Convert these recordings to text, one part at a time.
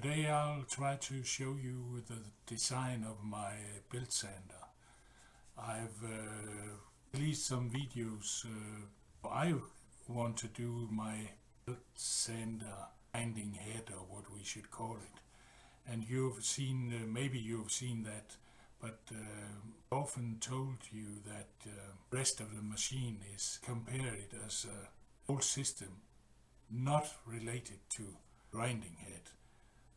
Today I'll try to show you the design of my Beltsander. I've released some videos. I want to do my Beltsander grinding head, or what we should call it. And you've seen, maybe you've seen that, but often told you that rest of the machine is compared as a whole system not related to grinding head.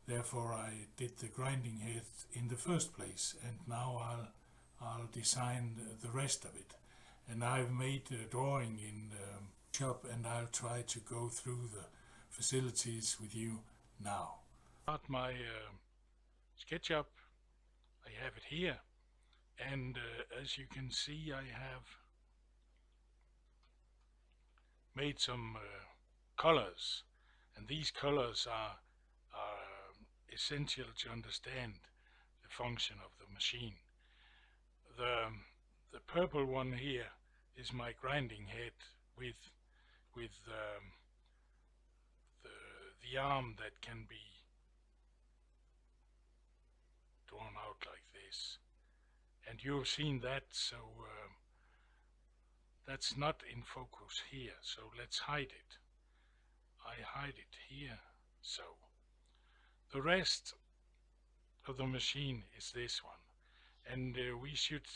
Therefore, I did the grinding head in the first place, and now I'll design the rest of it. And I've made a drawing in shop, and I'll try to go through the facilities with you now. Start my SketchUp. I have it here, and as you can see, I have made some colors, and these colors are essential to understand the function of the machine. The purple one here is my grinding head with the arm that can be drawn out like this, and you've seen that, so that's not in focus here, so let's hide it. I hide it here, so the rest of the machine is this one, and we should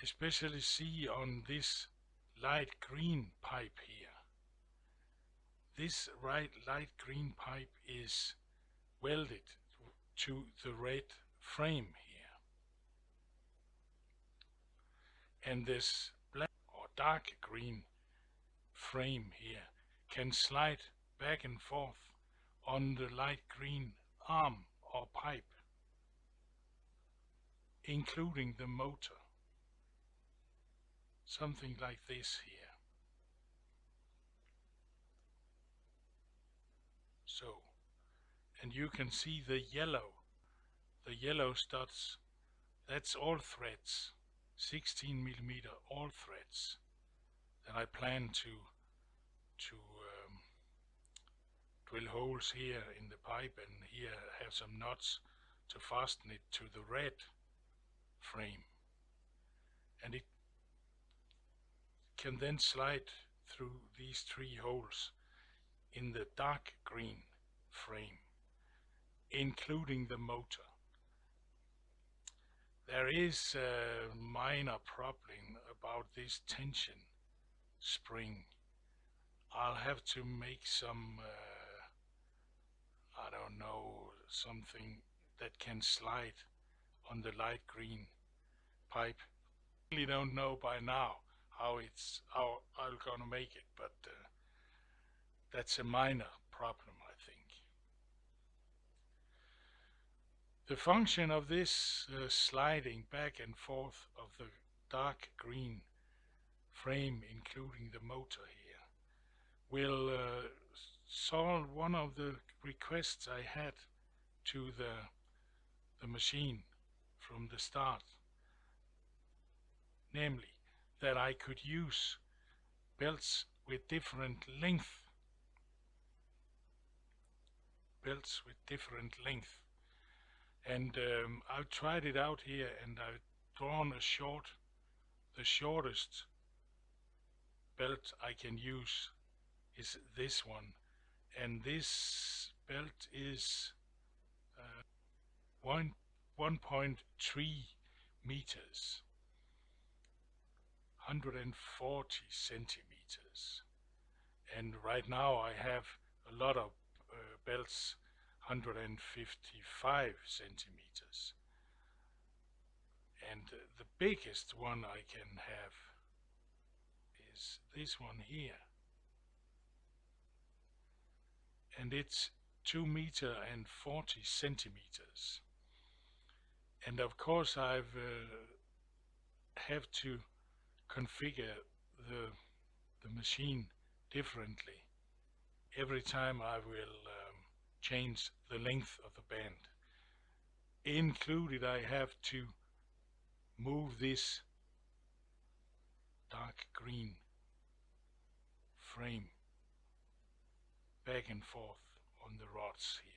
especially see on this light green pipe here. This light green pipe is welded to the red frame here, and this black or dark green frame here can slide back and forth on the light green arm or pipe, including the motor. Something like this here. So, and you can see the yellow studs. That's all threads, 16mm all threads that I plan to drill holes here in the pipe, and here have some nuts to fasten it to the red frame, and it can then slide through these 3 holes in the dark green frame, including the motor. There is a minor problem about this tension spring. I'll have to make some I don't know, something that can slide on the light green pipe. I really don't know by now how I'm gonna make it, but that's a minor problem, I think. The function of this sliding back and forth of the dark green frame, including the motor here, will solve one of the requests I had to the machine from the start, namely that I could use belts with different length. And I've tried it out here, and I've drawn the shortest belt I can use is this one, and this belt is 1.3 meters, 140 centimeters, and right now I have a lot of belts 155 centimeters, and the biggest one I can have is this one here, and it's 2.40 meters. And of course I've have to configure the machine differently every time I will change the length of the band. Included, I have to move this dark green frame back and forth on the rods here.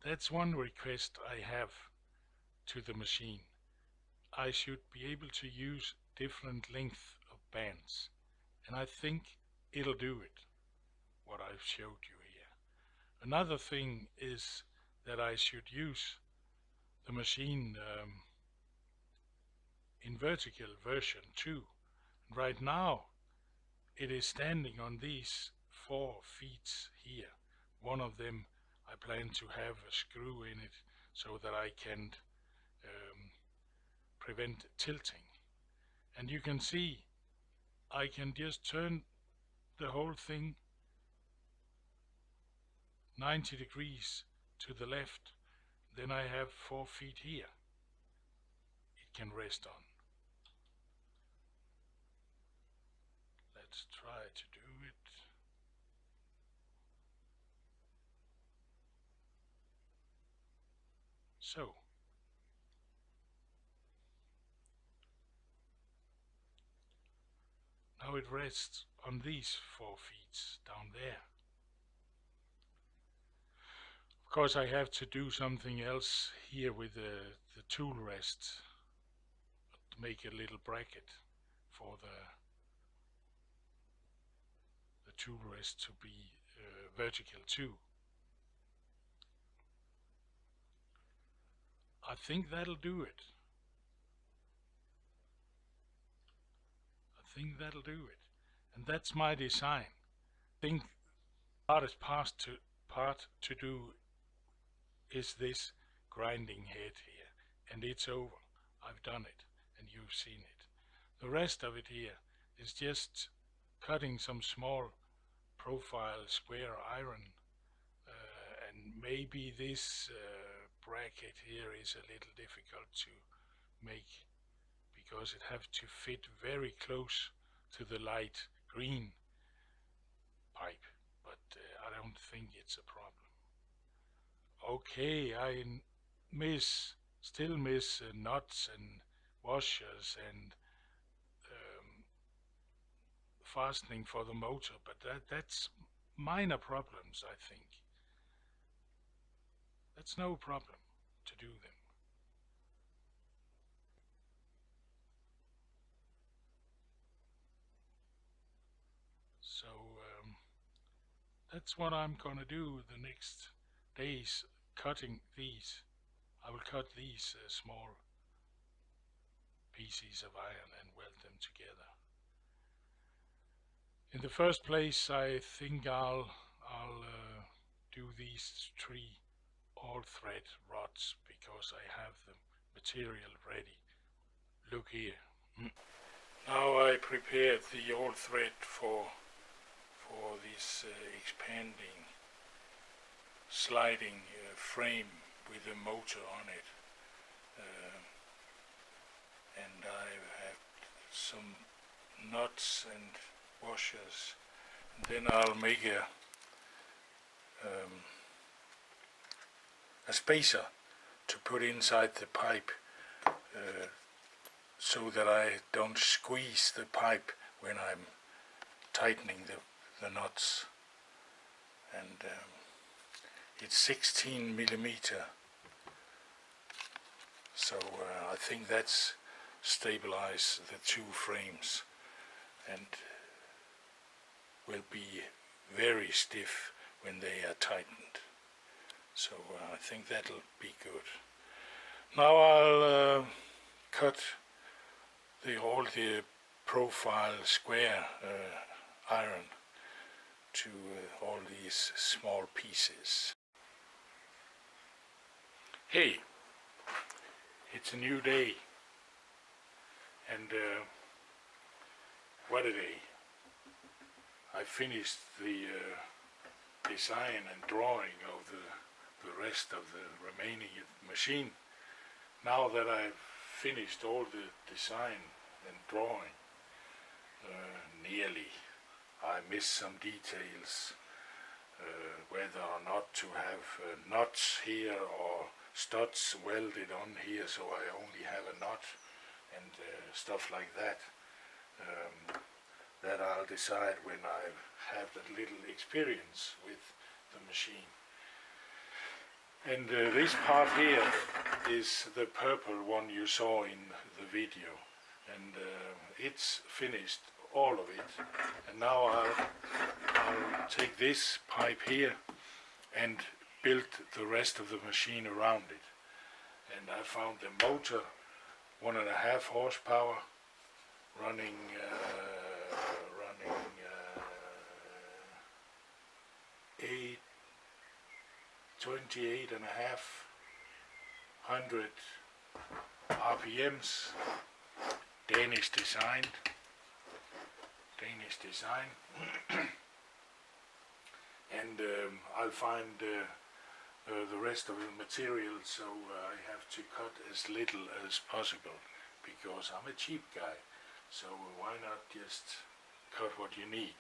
That's one request I have to the machine. I should be able to use different length of bands, and I think it'll do it, what I've showed you here. Another thing is that I should use the machine in vertical version too. Right now it is standing on these 4 feet here. One of them I plan to have a screw in it so that I can prevent tilting. And you can see I can just turn the whole thing 90 degrees to the left. Then I have 4 feet here it can rest on. Let's try to do it. So, now it rests on these 4 feet down there. Of course I have to do something else here with the tool rest to make a little bracket for the tool rest to be vertical too. I think that'll do it. I think that'll do it. And that's my design. I think the hardest part to do is this grinding head here. And it's over. I've done it and you've seen it. The rest of it here is just cutting some small profile square iron and maybe this bracket here is a little difficult to make because it have to fit very close to the light green pipe, but I don't think it's a problem. Okay, I still miss nuts and washers and fastening for the motor, but that's minor problems, I think. That's no problem to do them. So that's what I'm gonna do the next days, cutting these. I will cut these small pieces of iron and weld them together. In the first place, I think I'll do these 3 all-thread rods because I have the material ready. Look here. Now I prepared the all-thread for this expanding sliding frame with a motor on it, and I have some nuts and washers. And then I'll make a spacer to put inside the pipe so that I don't squeeze the pipe when I'm tightening the nuts. And it's 16 millimeter, so I think that's stabilize the 2 frames and will be very stiff when they are tightened. So I think that'll be good. Now I'll cut all the profile square iron to all these small pieces. Hey, it's a new day, and what a day. I finished the design and drawing of the rest of the remaining machine. Now that I've finished all the design and drawing, nearly, I missed some details, whether or not to have nuts here or studs welded on here, so I only have a nut and stuff like that. That I'll decide when I have that little experience with the machine. And this part here is the purple one you saw in the video, and it's finished, all of it. And now I'll take this pipe here and build the rest of the machine around it. And I found the motor, 1.5 horsepower, running 28,500 RPMs, Danish design. And I'll find the rest of the material, so I have to cut as little as possible, because I'm a cheap guy, so why not just cut what you need.